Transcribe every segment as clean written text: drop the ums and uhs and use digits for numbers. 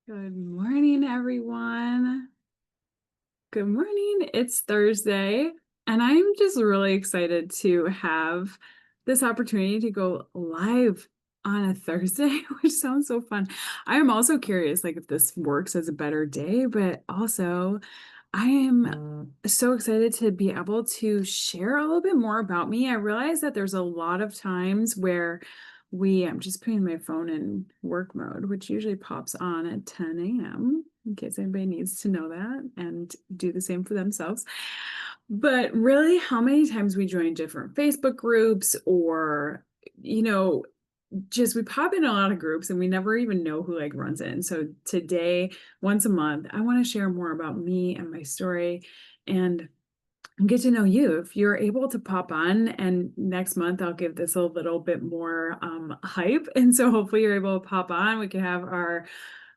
Good morning, everyone. Good morning. It's Thursday, and I'm just really excited to have this opportunity to go live on a Thursday, which sounds so fun. I am also curious, like, if this works as a better day, but also I am so excited to be able to share a little bit more about me. I realize that there's a lot of times where I'm just putting my phone in work mode, which usually pops on at 10 a.m. in case anybody needs to know that and do the same for themselves. But really, how many times we join different Facebook groups or, you know, just we pop in a lot of groups and we never even know who like runs it. And so today, once a month, I want to share more about me and my story and get to know you. If you're able to pop on, and next month I'll give this a little bit more hype. And so hopefully you're able to pop on. We can have our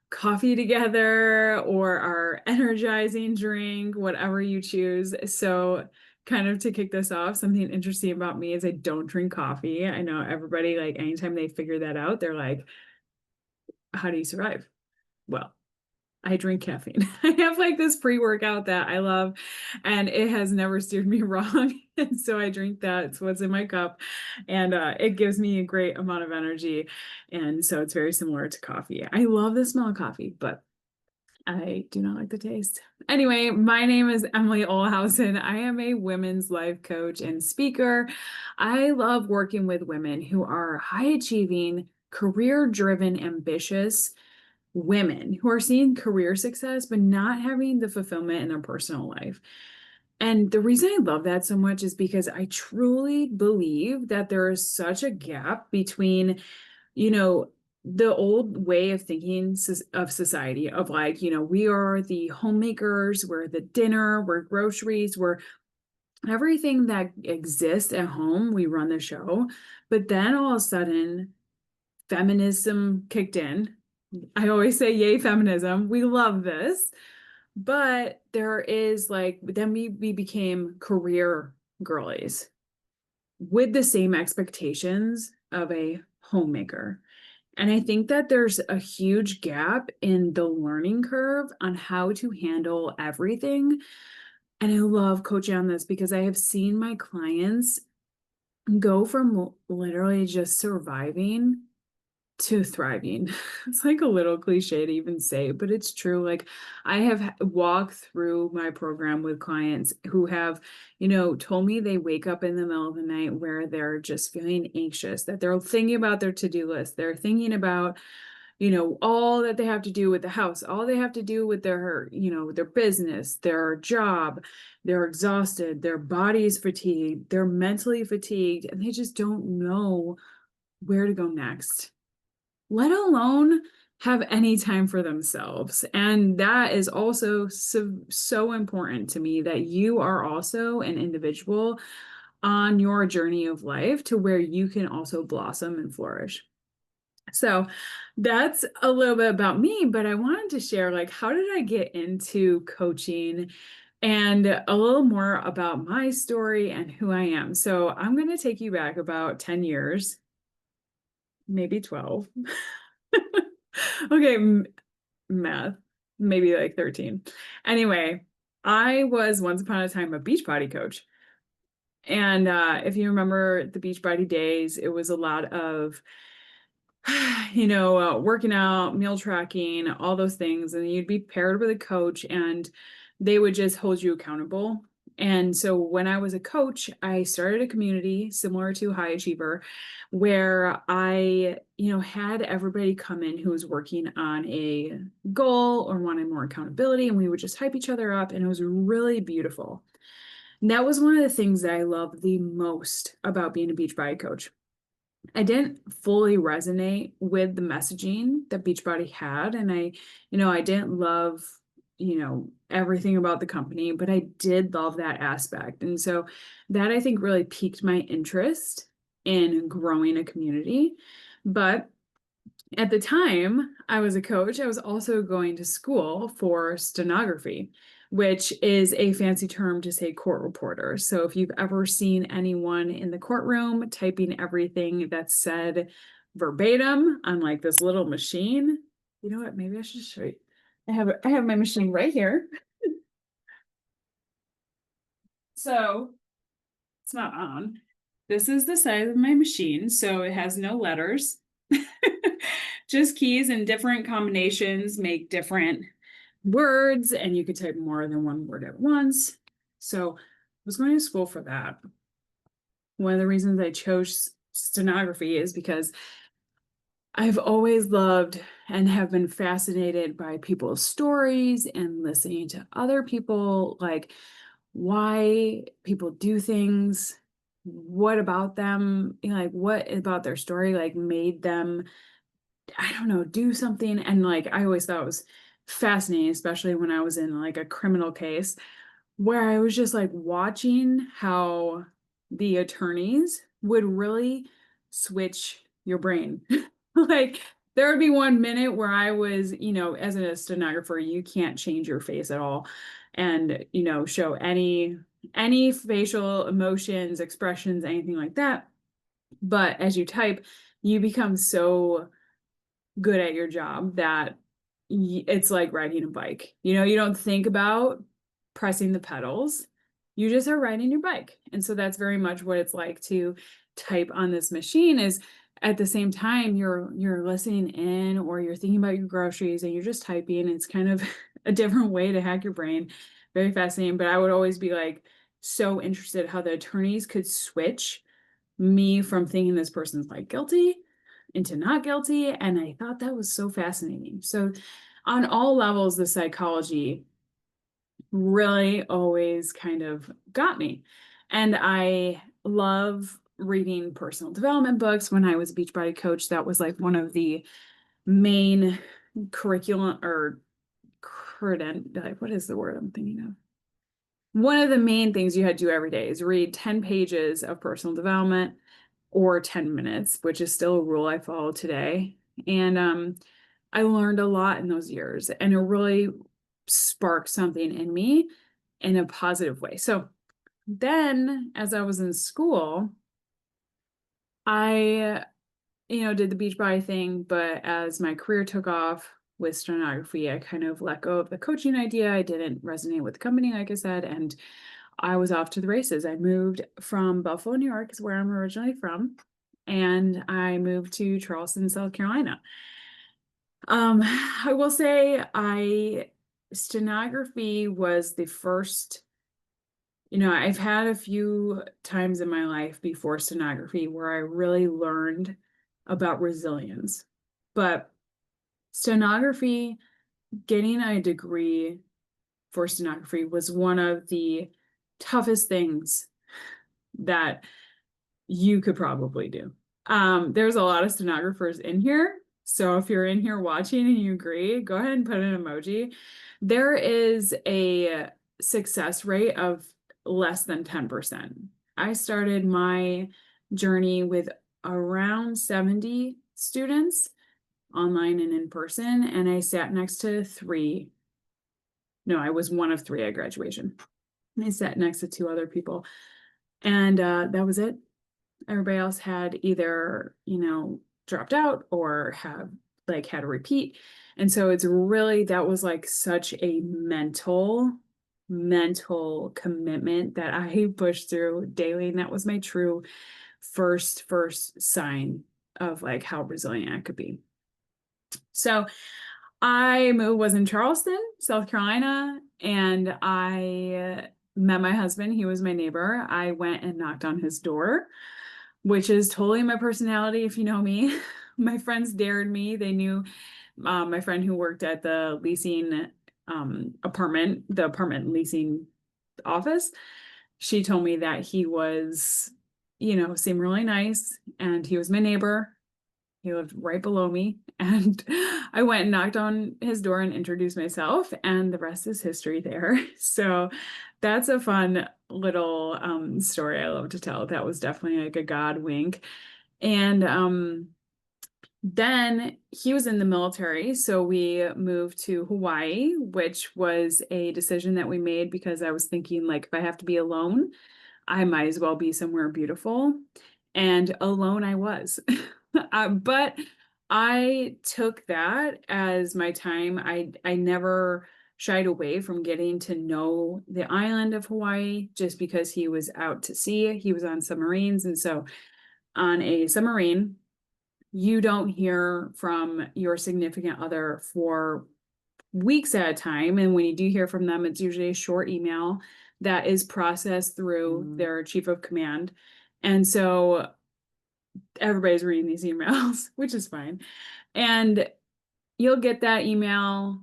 coffee together or our energizing drink, whatever you choose. So, kind of to kick this off, something interesting about me is I don't drink coffee. I know everybody, like, anytime they figure that out, they're like, how do you survive? Well, I drink caffeine. I have like this pre-workout that I love, and it has never steered me wrong. And so I drink that. It's what's in my cup, and it gives me a great amount of energy. And so it's very similar to coffee. I love the smell of coffee, but I do not like the taste. Anyway, my name is Emily Olehausen. I am a women's life coach and speaker. I love working with women who are high achieving, career driven, ambitious women who are seeing career success, but not having the fulfillment in their personal life. And the reason I love that so much is because I truly believe that there is such a gap between, you know, the old way of thinking of society of like, we are the homemakers, we're the dinner, we're groceries, we're everything that exists at home, we run the show. But then all of a sudden, feminism kicked in. I always say, yay, feminism. We love this. But there is like, then we became career girlies with the same expectations of a homemaker. And I think that there's a huge gap in the learning curve on how to handle everything. And I love coaching on this because I have seen my clients go from literally just surviving to thriving. It's like a little cliche to even say, but it's true. Like I have walked through my program with clients who have, told me they wake up in the middle of the night where they're just feeling anxious, that they're thinking about their to-do list. They're thinking about, all that they have to do with the house, all they have to do with their business, their job. They're exhausted, their body's fatigued, they're mentally fatigued, and they just don't know where to go next, let alone have any time for themselves. And that is also so important to me, that you are also an individual on your journey of life to where you can also blossom and flourish. So that's a little bit about me, but I wanted to share, like, how did I get into coaching and a little more about my story and who I am. So I'm going to take you back about 10 years, maybe 12. Okay, math, maybe like 13. Anyway, I was once upon a time a Beachbody coach. And if you remember the Beachbody days, it was a lot of, working out, meal tracking, all those things. And you'd be paired with a coach and they would just hold you accountable. And so when I was a coach, I started a community similar to High Achiever where I, had everybody come in who was working on a goal or wanted more accountability, and we would just hype each other up. And it was really beautiful. And that was one of the things that I loved the most about being a Beachbody coach. I didn't fully resonate with the messaging that Beachbody had. And I didn't love, everything about the company, but I did love that aspect. And so that I think really piqued my interest in growing a community. But at the time I was a coach, I was also going to school for stenography, which is a fancy term to say court reporter. So if you've ever seen anyone in the courtroom typing everything that's said verbatim on like this little machine, You know what? Maybe I should show you. I have my machine right here. So it's not on. This is the size of my machine, so it has no letters. Just keys and different combinations make different words, and you could type more than one word at once. So I was going to school for that. One of the reasons I chose stenography is because I've always loved and have been fascinated by people's stories and listening to other people, like why people do things, what about them, you know, like what about their story like made them, I don't know, do something. And like I always thought it was fascinating, especially when I was in like a criminal case where I was just like watching how the attorneys would really switch your brain. Like there would be 1 minute where I was, you know, as a stenographer, you can't change your face at all and, you know, show any facial emotions, expressions, anything like that. But as you type, you become so good at your job that it's like riding a bike. You know, you don't think about pressing the pedals. You just are riding your bike. And so that's very much what it's like to type on this machine is at the same time you're listening in or you're thinking about your groceries and you're just typing. It's kind of a different way to hack your brain. Very fascinating, but I would always be like so interested how the attorneys could switch me from thinking this person's like guilty into not guilty. And I thought that was so fascinating. So, on all levels, the psychology really always kind of got me. And I love reading personal development books. When I was a Beachbody coach, that was like one of the main curriculum or like what is the word I'm thinking of? One of the main things you had to do every day is read 10 pages of personal development or 10 minutes, which is still a rule I follow today. And I learned a lot in those years, and it really sparked something in me in a positive way. So then, as I was in school, I, you know, did the Beachbody thing, but as my career took off with stenography, I kind of let go of the coaching idea. I didn't resonate with the company, like I said, and I was off to the races. I moved from Buffalo, New York, is where I'm originally from, and I moved to Charleston, South Carolina. I will say stenography was the first, you know, I've had a few times in my life before stenography where I really learned about resilience. But stenography, getting a degree for stenography was one of the toughest things that you could probably do. There's a lot of stenographers in here. So if you're in here watching and you agree, go ahead and put an emoji. There is a success rate of less than 10%. I started my journey with around 70 students online and in person, and I sat next to three. No, I was one of three at graduation. I sat next to two other people, and that was it. Everybody else had either, you know, dropped out or have like had a repeat. And so it's really, that was like such a mental commitment that I pushed through daily. And that was my true first sign of like how resilient I could be. So was in Charleston, South Carolina, and I met my husband. He was my neighbor. I went and knocked on his door, which is totally my personality if you know me. My friends dared me. They knew my friend who worked at the leasing the apartment leasing office. She told me that he was, you know, seemed really nice and he was my neighbor. He lived right below me. And I went and knocked on his door and introduced myself, and the rest is history there. So that's a fun little story I love to tell. That was definitely like a God wink. And then he was in the military. So we moved to Hawaii, which was a decision that we made because I was thinking, like, if I have to be alone, I might as well be somewhere beautiful. And alone I was. But I took that as my time. I never shied away from getting to know the island of Hawaii just because he was out to sea. He was on submarines. And so on a submarine, you don't hear from your significant other for weeks at a time. And when you do hear from them, it's usually a short email that is processed through their chief of command. And so everybody's reading these emails, which is fine. And you'll get that email,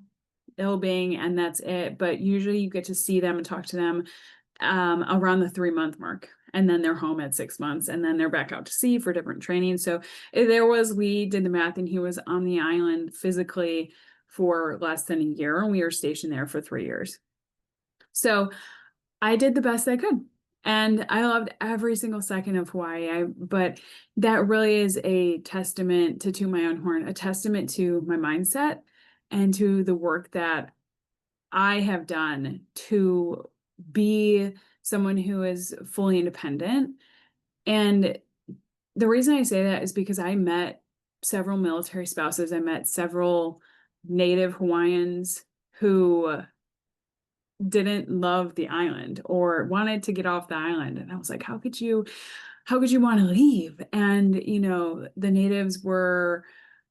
it'll bing, and that's it. But usually you get to see them and talk to them around the 3 month mark. And then they're home at 6 months, and then they're back out to sea for different training. So we did the math, and he was on the island physically for less than a year, and we were stationed there for 3 years. So I did the best I could. And I loved every single second of Hawaii. But that really is a testament to my own horn, a testament to my mindset and to the work that I have done to be someone who is fully independent. And the reason I say that is because I met several military spouses. I met several Native Hawaiians who didn't love the island or wanted to get off the island. And I was like, how could you want to leave? And, the natives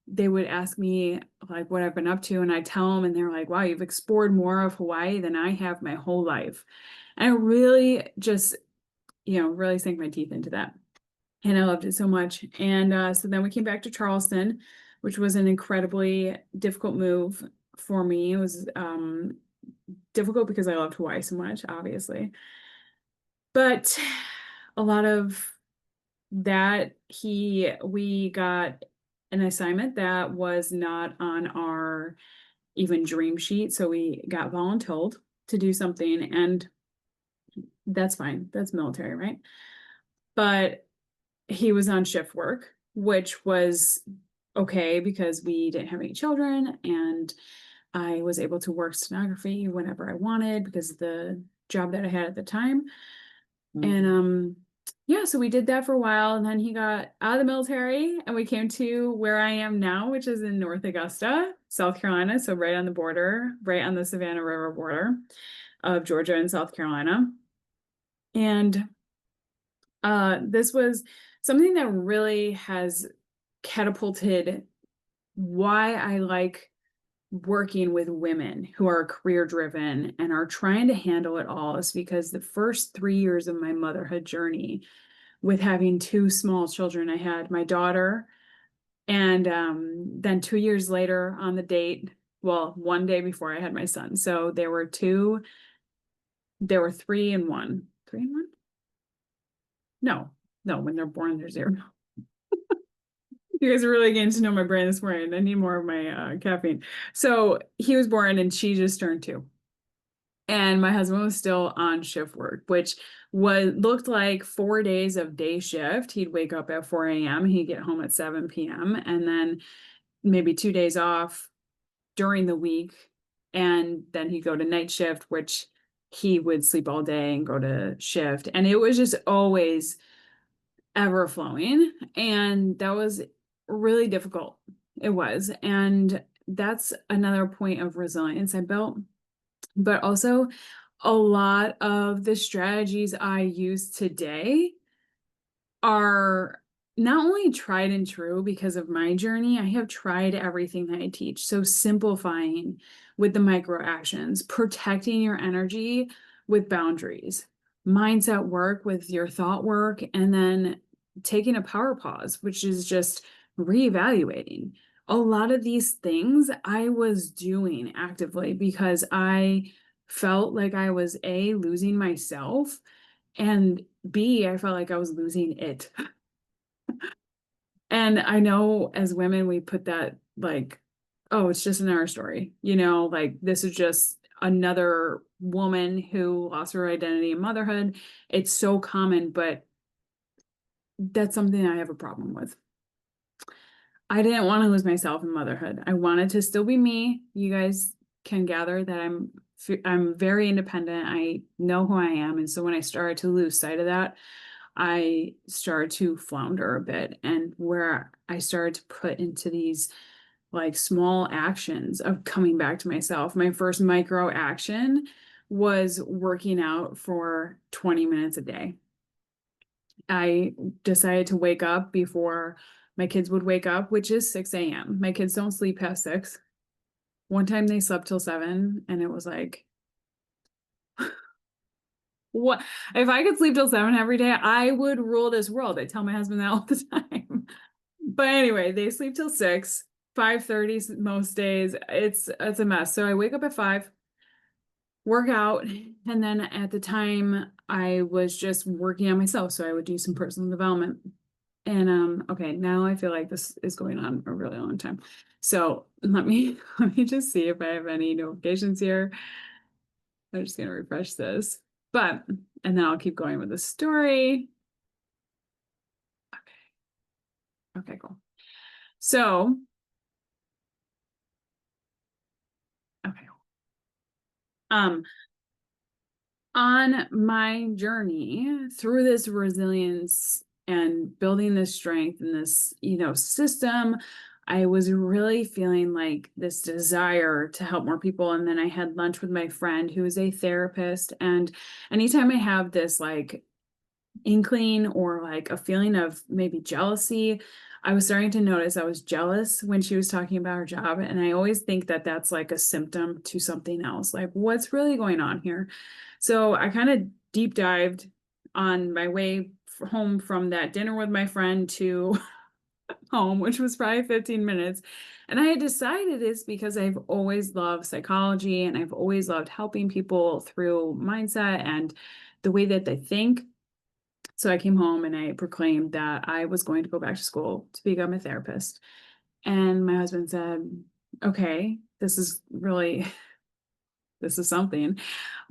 they would ask me like what I've been up to, and I tell them, and they're like, wow, you've explored more of Hawaii than I have my whole life. And I really just, really sank my teeth into that. And I loved it so much. And so then we came back to Charleston, which was an incredibly difficult move for me. It was difficult because I loved Hawaii so much, obviously. But a lot of that, we got an assignment that was not on our even dream sheet. So we got voluntold to do something, and that's fine. That's military, right? But he was on shift work, which was okay because we didn't have any children, and I was able to work stenography whenever I wanted because of the job that I had at the time. And yeah, so we did that for a while, and then he got out of the military, and we came to where I am now, which is in North Augusta, South Carolina. So right on the border, right on the Savannah River border of Georgia and South Carolina. And this was something that really has catapulted why I like working with women who are career driven and are trying to handle it all, is because the first 3 years of my motherhood journey with having two small children, I had my daughter, and then 2 years later on the date, well, one day before, I had my son. So there were 3 and 1. 3 and 1? No, when they're born, they're 0. You guys are really getting to know my brain this morning. I need more of my caffeine. So he was born, and she just turned 2. And my husband was still on shift work, which looked like 4 days of day shift. He'd wake up at 4 a.m. He'd get home at 7 p.m. and then maybe 2 days off during the week. And then he'd go to night shift, which he would sleep all day and go to shift. And it was just always ever flowing. And that was really difficult. It was. And that's another point of resilience I built. But also, a lot of the strategies I use today are not only tried and true because of my journey, I have tried everything that I teach. So simplifying with the micro actions, protecting your energy with boundaries, mindset work with your thought work, and then taking a power pause, which is just reevaluating. A lot of these things I was doing actively because I felt like I was A, losing myself, and B, I felt like I was losing it. And I know as women, we put that like, oh, it's just another story, like this is just another woman who lost her identity in motherhood. It's so common, but that's something I have a problem with. I didn't want to lose myself in motherhood. I wanted to still be me. You guys can gather that I'm very independent. I know who I am. And so when I started to lose sight of that, I started to flounder a bit, and where I started to put into these like small actions of coming back to myself. My first micro action was working out for 20 minutes a day. I decided to wake up before my kids would wake up, which is 6 a.m. My kids don't sleep past 6. One time they slept till 7, and it was like, what? If I could sleep till 7 every day, I would rule this world. I tell my husband that all the time. But anyway, they sleep till 6, 5:30 most days. It's a mess. So I wake up at 5, work out, and then at the time I was just working on myself. So I would do some personal development. And okay, now I feel like this is going on a really long time. So let me just see if I have any notifications here. I'm just gonna refresh this. But and then I'll keep going with the story. Okay, cool. So, okay. Um, on my journey through this resilience and building this strength and this, system, I was really feeling like this desire to help more people. And then I had lunch with my friend who is a therapist. And anytime I have this like inkling or like a feeling of maybe jealousy, I was starting to notice I was jealous when she was talking about her job. And I always think that that's like a symptom to something else. Like, what's really going on here? So I kind of deep dived on my way home from that dinner with my friend to home, which was probably 15 minutes. And I had decided it's because I've always loved psychology and I've always loved helping people through mindset and the way that they think. So I came home and I proclaimed that I was going to go back to school to become a therapist. And my husband said, okay, this is really, this is something.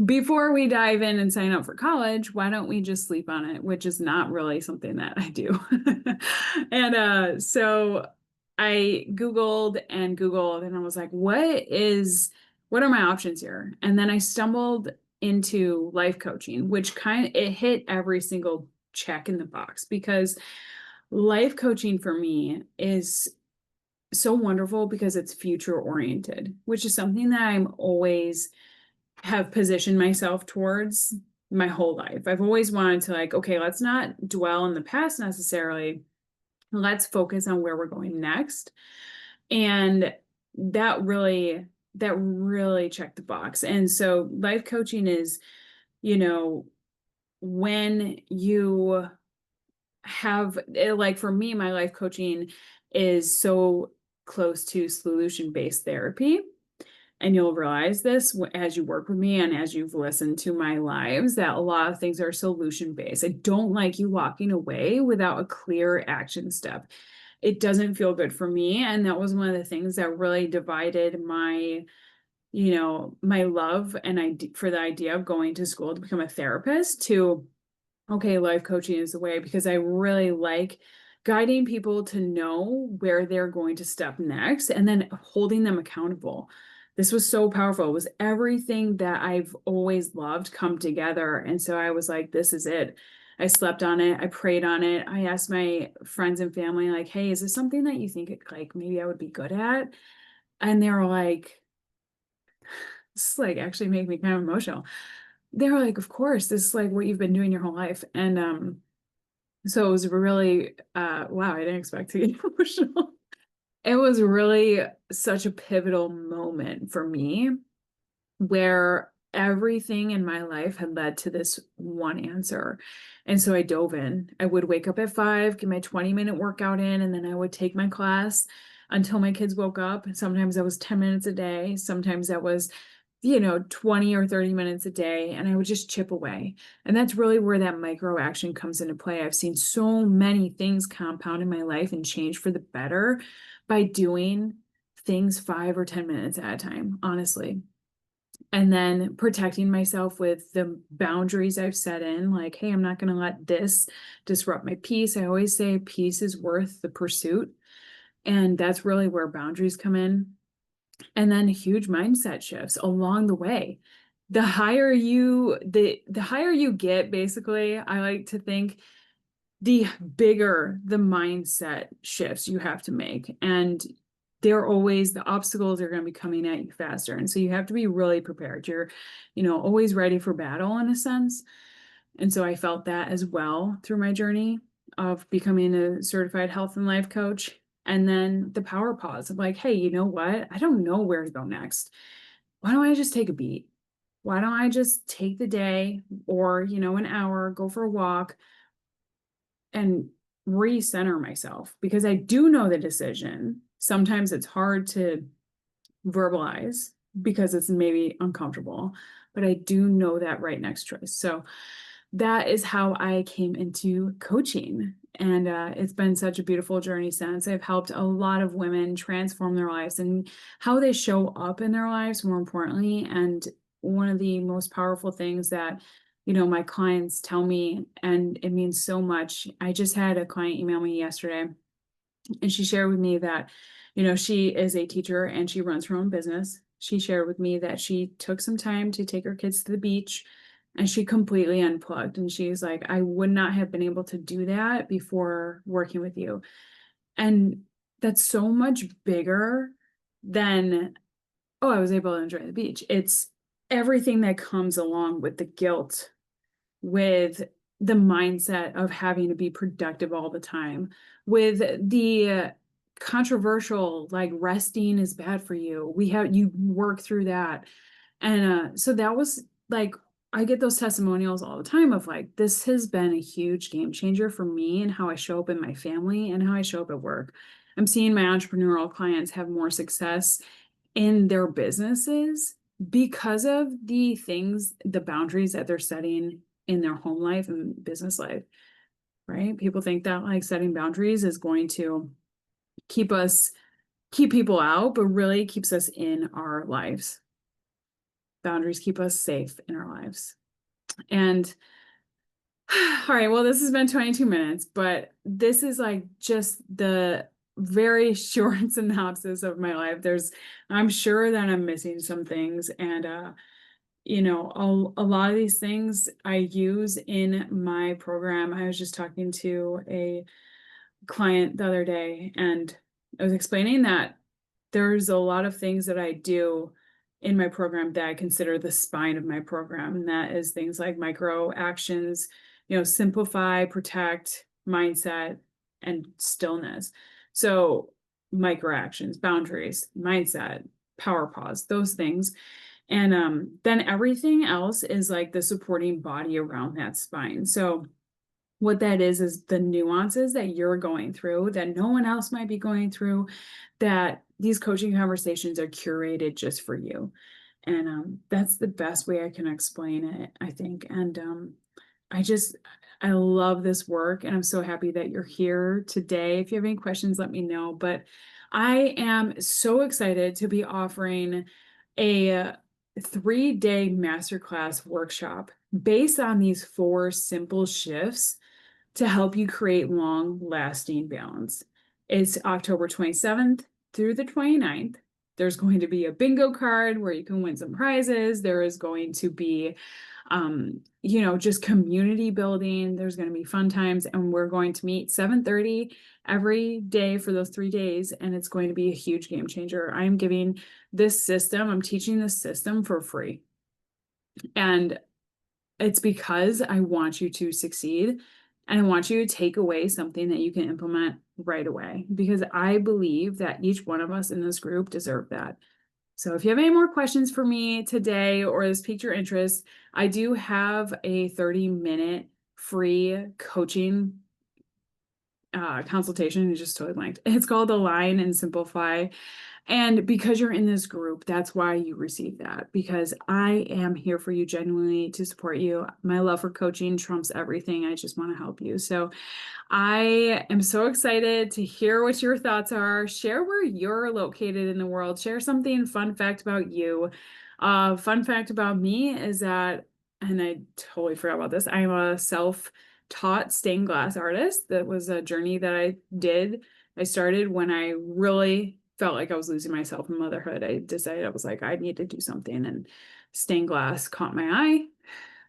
Before we dive in and sign up for college, why don't we just sleep on it? Which is not really something that I do. And so I Googled and Googled and I was like, what are my options here? And then I stumbled into life coaching, which it hit every single check in the box because life coaching for me is so wonderful because it's future oriented, which is something that I'm always have positioned myself towards my whole life. I've always wanted to like, okay, let's not dwell in the past necessarily. Let's focus on where we're going next. And that really checked the box. And so life coaching is, you know, when you have like for me, my life coaching is so close to solution-based therapy. And you'll realize this as you work with me and as you've listened to my lives, that a lot of things are solution based. I don't like you walking away without a clear action step. It doesn't feel good for me. And that was one of the things that really divided my love for the idea of going to school to become a therapist to, okay, life coaching is the way because I really like guiding people to know where they're going to step next and then holding them accountable. This was so powerful. It was everything that I've always loved come together. And so I was like, this is it. I slept on it. I prayed on it. I asked my friends and family, like, hey, is this something that you think like maybe I would be good at? And they were like, this is like actually make me kind of emotional. They were like, of course, this is like what you've been doing your whole life. And so it was really wow, I didn't expect to get emotional. It was really such a pivotal moment for me where everything in my life had led to this one answer. And so I dove in. I would wake up at 5, get my 20-minute workout in, and then I would take my class until my kids woke up. Sometimes that was 10 minutes a day. Sometimes that was 20 or 30 minutes a day, and I would just chip away. And that's really where that micro action comes into play. I've seen so many things compound in my life and change for the better by doing things 5 or 10 minutes at a time, honestly. And then protecting myself with the boundaries I've set in, like, hey, I'm not going to let this disrupt my peace. I always say peace is worth the pursuit. And that's really where boundaries come in. And then huge mindset shifts along the way. The higher you get, basically, I like to think the bigger the mindset shifts you have to make. And the obstacles are going to be coming at you faster. And so you have to be really prepared. You're, always ready for battle in a sense. And so I felt that as well through my journey of becoming a certified health and life coach. And then the power pause of like, hey, you know what? I don't know where to go next. Why don't I just take a beat? Why don't I just take the day or, an hour, go for a walk and recenter myself? Because I do know the decision. Sometimes it's hard to verbalize because it's maybe uncomfortable, but I do know that right next choice. So that is how I came into coaching. And it's been such a beautiful journey since. I've helped a lot of women transform their lives and how they show up in their lives, more importantly. And one of the most powerful things that, my clients tell me, and it means so much. I just had a client email me yesterday, and she shared with me that, she is a teacher and she runs her own business. She shared with me that she took some time to take her kids to the beach and she completely unplugged. And she's like, I would not have been able to do that before working with you. And that's so much bigger than, oh, I was able to enjoy the beach. It's everything that comes along with the guilt, with the mindset of having to be productive all the time, with the controversial, like resting is bad for you. You work through that. And so that was like, I get those testimonials all the time of like, this has been a huge game changer for me and how I show up in my family and how I show up at work. I'm seeing my entrepreneurial clients have more success in their businesses because of the boundaries that they're setting in their home life and business life, right? People think that like setting boundaries is going to keep people out, but really keeps us in our lives. Boundaries keep us safe in our lives. And all right, well, this has been 22 minutes, but this is like just the very short synopsis of my life. I'm sure that I'm missing some things. And, a lot of these things I use in my program. I was just talking to a client the other day, and I was explaining that there's a lot of things that I do in my program that I consider the spine of my program. And that is things like micro actions, simplify, protect, mindset, and stillness. So micro actions, boundaries, mindset, power pause, those things. And then everything else is like the supporting body around that spine. So what that is the nuances that you're going through that no one else might be going through, that these coaching conversations are curated just for you. And that's the best way I can explain it, I think. And I love this work, and I'm so happy that you're here today. If you have any questions, let me know. But I am so excited to be offering a 3-day masterclass workshop based on these 4 simple shifts to help you create long-lasting balance. It's October 27th through the 29th. There's going to be a bingo card where you can win some prizes. There is going to be, just community building. There's going to be fun times, and we're going to meet 7:30 every day for those 3 days, and it's going to be a huge game changer. I'm teaching this system for free. And it's because I want you to succeed, and I want you to take away something that you can implement right away, because I believe that each one of us in this group deserve that. So if you have any more questions for me today or this piqued your interest, I do have a 30-minute free coaching consultation. It just totally blanked. It's called Align and Simplify. And because you're in this group, that's why you receive that, because I am here for you genuinely to support you. My love for coaching trumps everything. I just want to help you. So I am so excited to hear what your thoughts are. Share where you're located in the world. Share something fun fact about you. Fun fact about me is that, and I totally forgot about this, I'm a self-taught stained glass artist. That was a journey that I started when I really felt like I was losing myself in motherhood. I decided I was like, I need to do something, and stained glass caught my eye.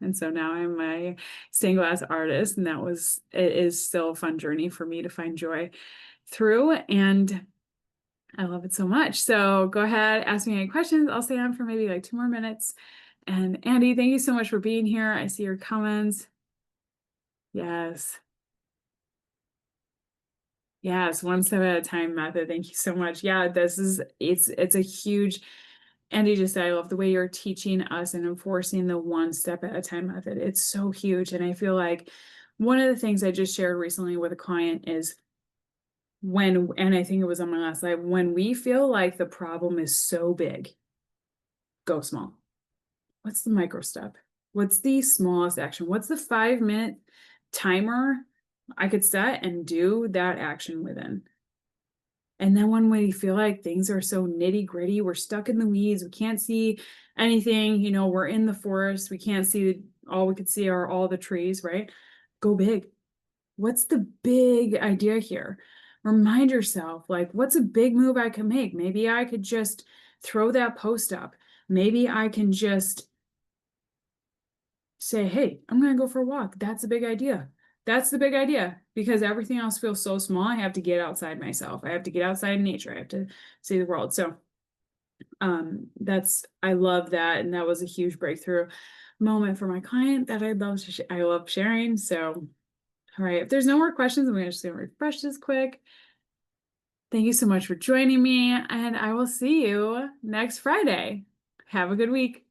And so now I'm a stained glass artist, and it is still a fun journey for me to find joy through. And I love it so much. So go ahead, ask me any questions. I'll stay on for maybe like 2 more minutes. And Andy, thank you so much for being here. I see your comments. Yes. Yes, one step at a time method. Thank you so much. Yeah, it's a huge, Andy just said, I love the way you're teaching us and enforcing the one step at a time method. It's so huge. And I feel like one of the things I just shared recently with a client is and I think it was on my last live, when we feel like the problem is so big, go small. What's the micro step? What's the smallest action? What's the 5-minute timer I could set and do that action within? And then when we feel like things are so nitty gritty, we're stuck in the weeds, we can't see anything, we're in the forest, we can't see, all we could see are all the trees, right? Go big. What's the big idea here? Remind yourself, like, what's a big move I can make? Maybe I could just throw that post up. Maybe I can just say, hey, I'm going to go for a walk. That's a big idea. That's the big idea, because everything else feels so small. I have to get outside myself. I have to get outside in nature. I have to see the world. So I love that. And that was a huge breakthrough moment for my client that I love sharing. So, all right, if there's no more questions, I'm just going to refresh this quick. Thank you so much for joining me, and I will see you next Friday. Have a good week.